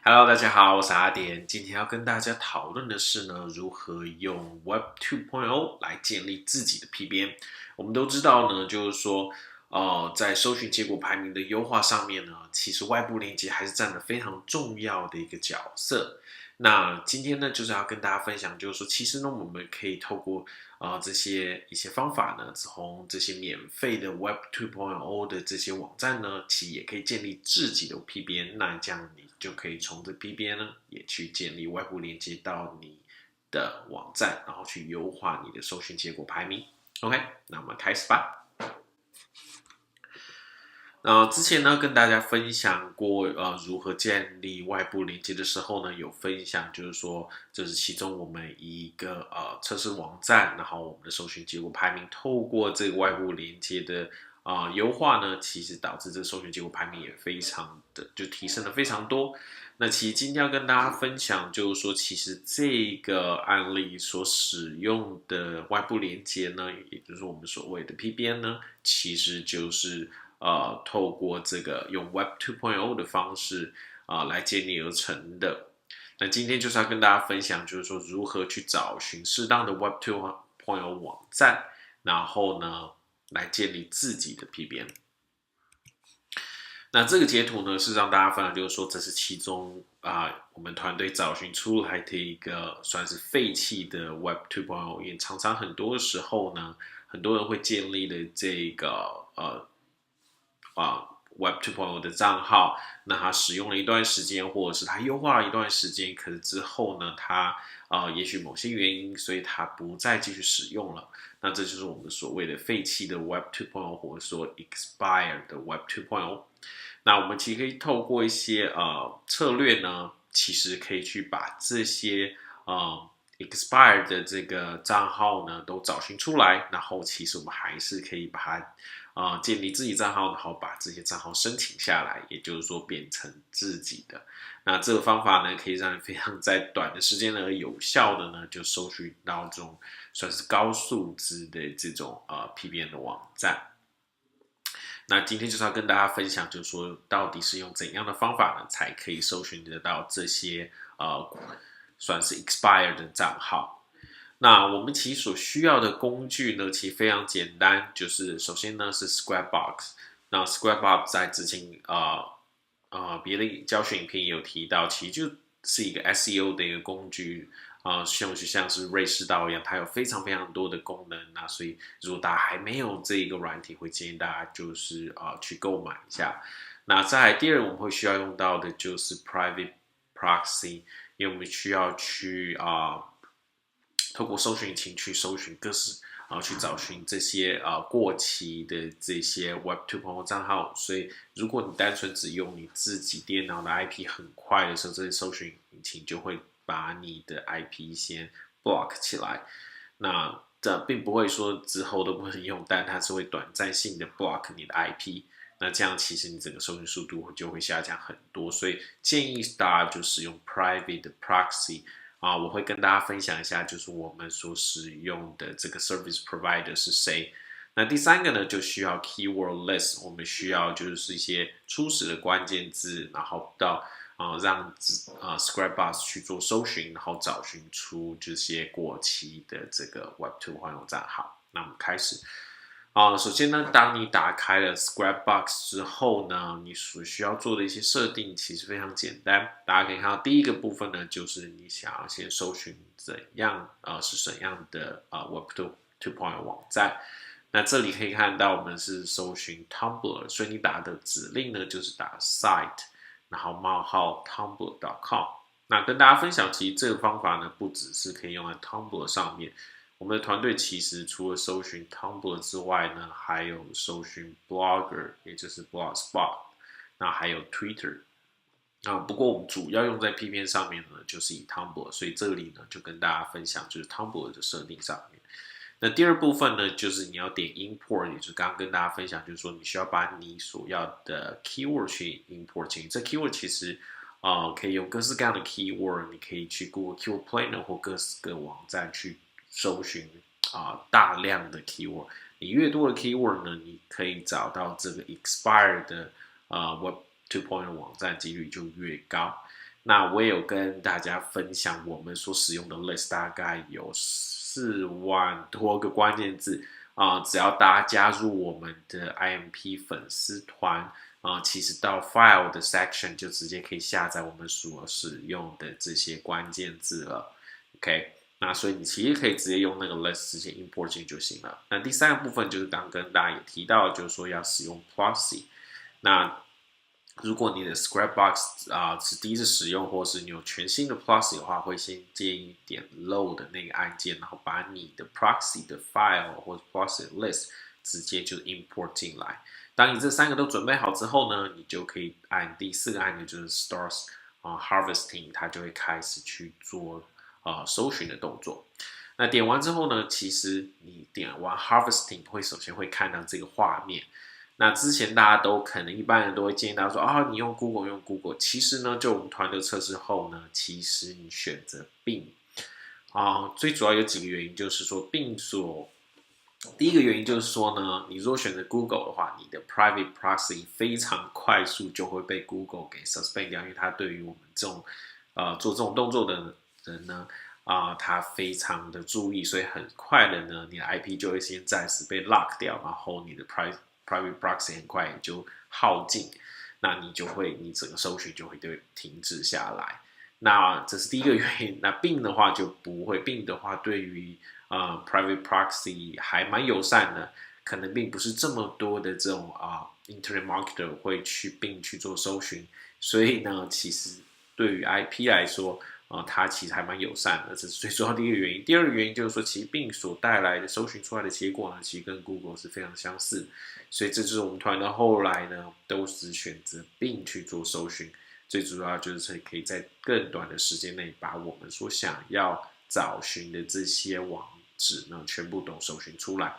Hello，大家好，我是阿典。今天要跟大家讨论的是呢，如何用 Web 2.0来建立自己的 PBN。我们都知道呢，就是说，在搜寻结果排名的优化上面呢，其实外部连接还是占了非常重要的一个角色。那今天呢，就是要跟大家分享，就是说，其实呢，我们可以透过这些一些方法呢，从这些免费的 Web 2.0的这些网站呢，其实也可以建立自己的 PBN。那这样你就可以从这 PBN 呢，也去建立外部连接到你的网站，然后去优化你的搜寻结果排名。OK， 那我们开始吧。之前呢跟大家分享过如何建立外部连接的时候呢，有分享就是说这是其中我们一个测试网站，然后我们的搜寻结果排名透过这个外部连接的优化呢，其实导致这个搜寻结果排名也非常的就提升了非常多。那其实今天要跟大家分享就是说，其实这个案例所使用的外部连接呢，也就是我们所谓的 PBN 呢，其实就是透过这个用 Web 2.0的方式来建立而成的。那今天就是要跟大家分享，就是说如何去找寻适当的 Web 2.0网站，然后呢来建立自己的 PBN。那这个截图呢是让大家分享，就是说这是其中我们团队找寻出来的一个算是废弃的 Web 2.0，因为常常很多时候呢，很多人会建立的这个Web 2.0的账号，那他使用了一段时间，或者是他优化了一段时间，可是之后呢，他也许某些原因，所以他不再继续使用了。那这就是我们所谓的废弃的 Web 2.0，或者说 expired 的 Web 2.0。那我们其实可以透过一些策略呢，其实可以去把这些expired 的这个账号呢都找寻出来，然后其实我们还是可以把它建立自己账号，然后把这些账号申请下来，也就是说变成自己的。那这个方法呢，可以让你非常在短的时间内有效的呢，就搜寻到这种算是高素质的这种PBN 的网站。那今天就是要跟大家分享，就是说到底是用怎样的方法呢，才可以搜寻得到这些算是 expired 的账号。那我们其实所需要的工具呢，其实非常简单，就是首先呢是 Scrapbox。那 Scrapbox 在之前别的教学影片也有提到，其实就是一个 SEO 的一个工具像是瑞士刀一样，它有非常非常多的功能。那所以如果大家还没有这一个软体，会建议大家就是去购买一下。那再来第二我们会需要用到的就是 Private Proxy， 因为我们需要去透过搜寻引擎去搜寻各式去找寻这些过期的这些 Web 2.0账号。所以如果你单纯只用你自己电脑的 IP 很快的时候，这些搜寻引擎就会把你的 IP 先 block 起来。那这并不会说之后都不能用，但它是会短暂性的 block 你的 IP。那这样其实你整个搜寻速度就会下降很多。所以建议大家就使用 Private Proxy。我会跟大家分享一下，就是我们所使用的这个 service provider 是谁。那第三个呢，就需要 keyword list， 我们需要就是一些初始的关键字，然后到让Scrapbox 去做搜寻，然后找寻出这些过期的这个 Web 2.0账号。那我们开始。首先呢，当你打开了 Scrapbox 之后呢，你所需要做的一些设定其实非常简单。大家可以看到第一个部分呢，就是你想要先搜寻是怎样的Web 2.0网站。那这里可以看到我们是搜寻 Tumblr， 所以你打的指令呢就是打 site， 然后冒号 tumblr.com。那跟大家分享，其实这个方法呢，不只是可以用在 Tumblr 上面。我们的团队其实除了搜寻 Tumblr 之外呢，还有搜寻 Blogger， 也就是 Blogspot， 那还有 Twitter。不过我们主要用在 PBN 上面呢，就是以 Tumblr， 所以这里呢就跟大家分享就是 Tumblr 的设定上面。那第二部分呢，就是你要点 Import， 也就是刚刚跟大家分享，就是说你需要把你所要的 keyword 去 import 进去。这 keyword 其实可以用各式各样的 keyword， 你可以去 Google Keyword Planner 或各式各网站去搜寻大量的 keyword。 你越多的 keyword 呢，你可以找到这个 expired 的Web 2.0网站几率就越高。那我也有跟大家分享我们所使用的 list 大概有4万多个关键字只要大家加入我们的 IMP 粉丝团其实到 file 的 section 就直接可以下载我们所使用的这些关键字了。OK， 那所以你其实可以直接用那个 list 直接 import 进就行了。那第三个部分就是刚跟大家也提到，就是说要使用 proxy。那如果你的 Scrapbox 是第一次使用，或是你有全新的 proxy 的话，会先建议点 load 的那个按键，然后把你的 proxy 的 file 或者 proxy list 直接就 import 进来。当你这3个都准备好之后呢，你就可以按第4个按钮，就是 start harvesting， 它就会开始去做搜寻的动作。那点完之后呢，其实你点完 harvesting 首先会看到这个画面。那之前大家都可能一般人都会建议大家说你用 Google 用 Google， 其实呢，就我们团队测试后呢，其实你选择 Bing 最主要有几个原因，就是说 Bing 第一个原因就是说呢，你如果选择 Google 的话，你的 private proxy 非常快速就会被 Google 给 suspend 掉，因为它对于我们这种做这种动作的人呢他非常的注意，所以很快的呢，你的 IP 就会先暂时被 lock 掉，然后你的 private proxy 很快也就耗尽，那你整个搜寻就会停止下来。那这是第一个原因。那 Bing 的话就不会 ，Bing 的话对于private proxy 还蛮友善的，可能并不是这么多的这种internet marketer 会去Bing去做搜寻，所以呢，其实对于 IP 来说它其实还蛮友善的，这是最主要的一个原因。第二个原因就是说，其实Bing所带来的搜寻出来的结果呢，其实跟 Google 是非常相似，所以这就是我们团队后来呢都是选择Bing去做搜寻。最主要就是可以在更短的时间内把我们所想要找寻的这些网址呢全部都搜寻出来。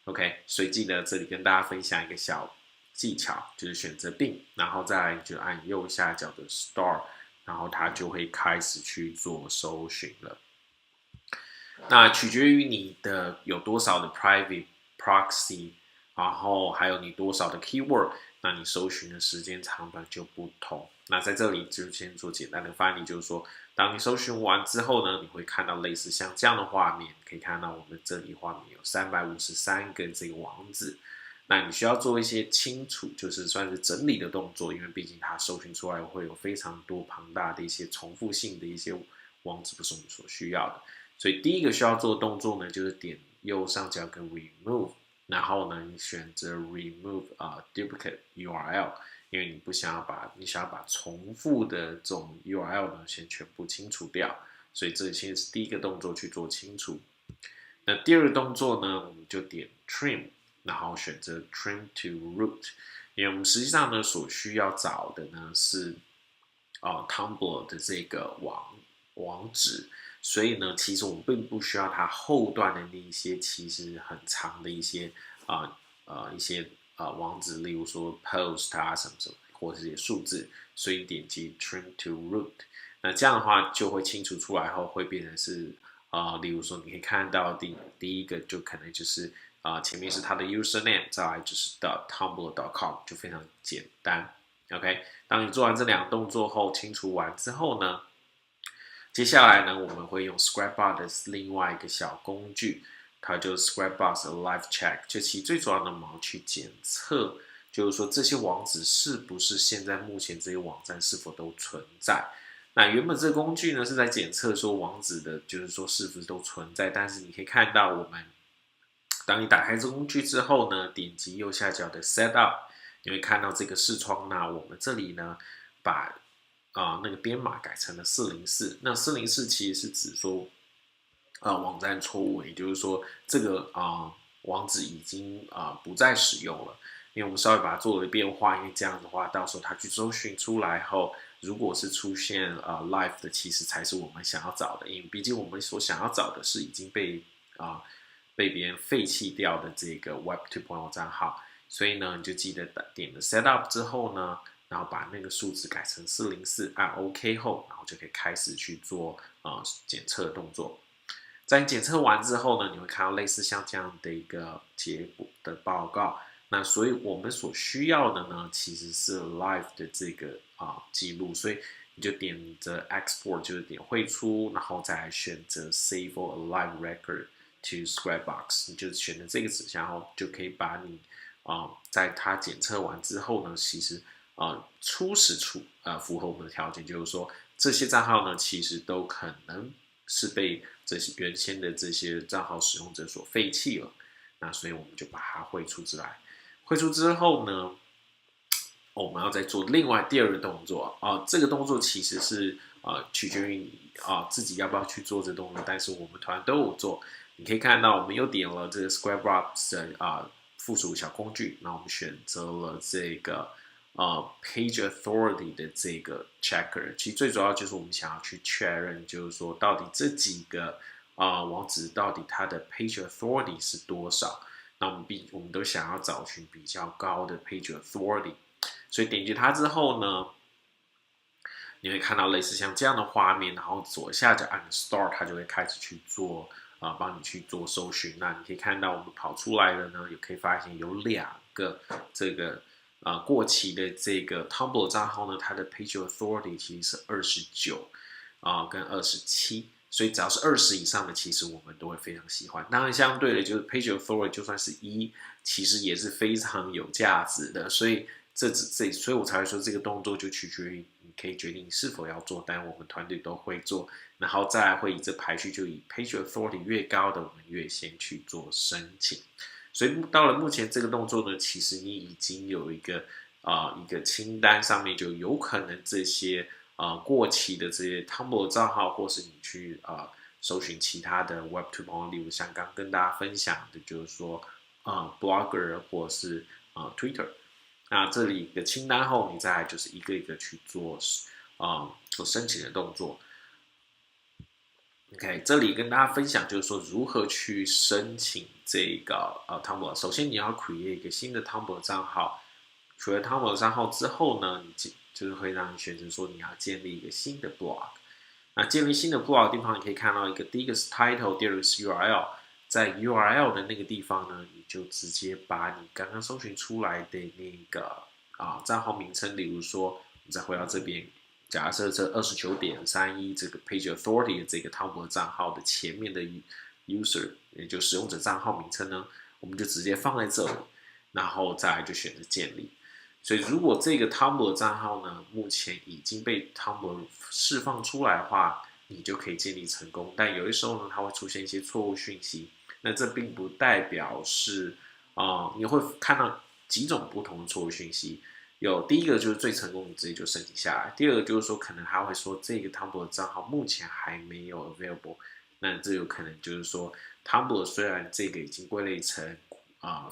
OK， 所以记得这里跟大家分享一个小技巧，就是选择Bing，然后再来就按右下角的 Start。然后它就会开始去做搜寻了。那取决于你的有多少的 private proxy， 然后还有你多少的 keyword， 那你搜寻的时间长短就不同。那在这里就先做简单的翻译，就是说，当你搜寻完之后呢，你会看到类似像这样的画面，可以看到我们这里画面有353个这个网址。那你需要做一些清楚，就是算是整理的动作，因为毕竟它搜寻出来会有非常多庞大的一些重复性的一些网址，不是我们所需要的。所以第一个需要做的动作呢，就是点右上角跟 remove， 然后呢，你选择 remove duplicate URL， 因为你想要把重复的这种 URL 呢先全部清除掉，所以这先是第一个动作去做清除。那第二个动作呢，我们就点 trim。然后选择 trim to root， 因为我们实际上呢所需要找的呢是Tumblr 的这个网址，所以呢其实我们并不需要它后段的那一些其实很长的一些网址，例如说 post 什么什么或者是一些数字，所以点击 trim to root， 那这样的话就会清除出来后会变成是例如说你可以看到第一个就可能就是前面是它的 username， 再来就是 .tumblr.com， 就非常简单。OK， 当你做完这2个动作后，清除完之后呢，接下来呢，我们会用 Scrapbox 的另外一个小工具，它就是 Scrapbox Live Check， 就其实最主要的我们去检测，就是说这些网址是不是现在目前这些网站是否都存在。那原本这个工具呢是在检测说网址的，就是说是不是都存在，但是你可以看到我们。当你打开这个工具之后呢，点击右下角的 Setup， 你会看到这个视窗。那我们这里呢，把那个编码改成了404。那404其实是指说网站错误，也就是说这个网址已经不再使用了。因为我们稍微把它做了变化，因为这样的话，到时候它去搜寻出来后，如果是出现live 的，其实才是我们想要找的，因为毕竟我们所想要找的是已经被别人废弃掉的这个 Web2.0 账号，所以呢，你就记得点了 Setup 之后呢，然后把那个数字改成404，按 OK 后，然后就可以开始去做检测动作。在你检测完之后呢，你会看到类似像这样的一个结果的报告。那所以我们所需要的呢，其实是 Live 的这个记录，所以你就点着 Export， 就是点汇出，然后再来选择 Save or Alive Record to Scrapbox， 你就选择这个指向后，就可以把你在它检测完之后呢，其实初始符合我们的条件，就是说这些账号呢，其实都可能是被这些原先的这些账号使用者所废弃了。那所以我们就把它汇出之来。汇出之后呢，我们要再做另外第二个动作这个动作其实是取决于你自己要不要去做这个动作，但是我们团都有做。你可以看到，我们又点了这个 Scrapbox 的附属小工具，那我们选择了这个Page Authority 的这个 Checker。其实最主要就是我们想要去确认，就是说到底这几个网址到底它的 Page Authority 是多少。那我们都想要找寻比较高的 Page Authority， 所以点击它之后呢，你会看到类似像这样的画面，然后左下角按 Start， 它就会开始去做帮你去做搜寻。那你可以看到我们跑出来的呢，也可以发现有2个这个过期的这个 Tumblr 账号呢，它的 Page Authority 其实是29跟27。所以只要是20以上的，其实我们都会非常喜欢。当然，相对的就是 Page Authority 就算是1，其实也是非常有价值的。所以所以我才会说这个动作就取决于你可以决定是否要做，但我们团队都会做。然后再来会以这排序，就以 Page Authority 越高的，我们越先去做申请。所以到了目前这个动作呢，其实你已经有一个清单，上面就有可能这些过期的这些 Tumblr 账号，或是你去搜寻其他的 Web2 网络，例如像刚跟大家分享的，就是说Blogger 或是Twitter。那这里的清单后，你再来就是一个一个去做申请的动作。OK， 这里跟大家分享就是说如何去申请这个Tumblr。首先你要 create 一个新的 Tumblr 账号，除了 Tumblr 账号之后呢，就是会让你选择说你要建立一个新的 blog。那建立新的 blog 的地方，你可以看到第一个是 title， 第二个是 URL。在 URL 的那个地方呢，你就直接把你刚刚搜寻出来的那个账号名称，例如说，我们再回到这边，假设这 29.31 这个 Page Authority 的这个 Tumblr 账号的前面的 user， 也就使用者账号名称呢，我们就直接放在这里，然后再来就选择建立。所以如果这个 Tumblr 账号呢，目前已经被 Tumblr 释放出来的话，你就可以建立成功。但有的时候呢，它会出现一些错误讯息，那这并不代表是你会看到几种不同的错误讯息。第一个就是最成功，你直接就申请下来；第二个就是说，可能他会说这个 Tumblr 账号目前还没有 available， 那这有可能就是说 Tumblr 虽然这个已经归类成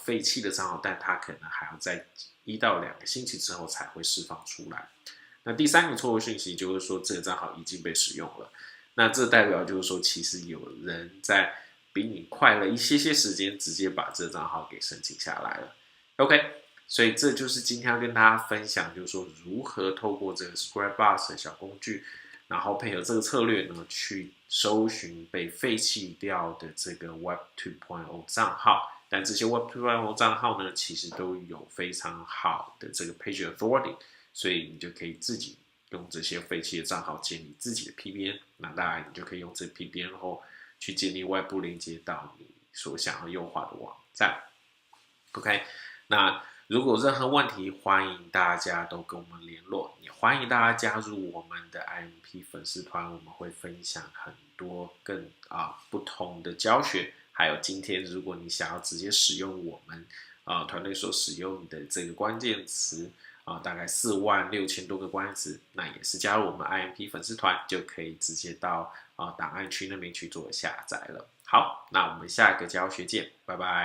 废弃的账号，但它可能还要在1到2个星期之后才会释放出来。那第三个错误讯息就是说这个账号已经被使用了，那这代表就是说其实有人在比你快了一些时间，直接把这个账号给申请下来了。OK， 所以这就是今天要跟大家分享，就是说如何透过这个 Scrapbox 的小工具，然后配合这个策略呢，去搜寻被废弃掉的这个 Web 2.0 账号。但这些 Web 2.0 账号呢，其实都有非常好的这个 Page Authority， 所以你就可以自己用这些废弃的账号建立自己的 PBN。那当然，你就可以用这 PBN 后去建立外部连接到你所想要优化的网站。OK， 那如果有任何问题，欢迎大家都跟我们联络，也欢迎大家加入我们的 IMP 粉丝团，我们会分享很多更不同的教学。还有今天，如果你想要直接使用我们团队所使用的这个关键词大概46000多个关键词，那也是加入我们 IMP 粉丝团就可以直接到档案区那边去做下载了。好，那我们下一个教学见，拜拜。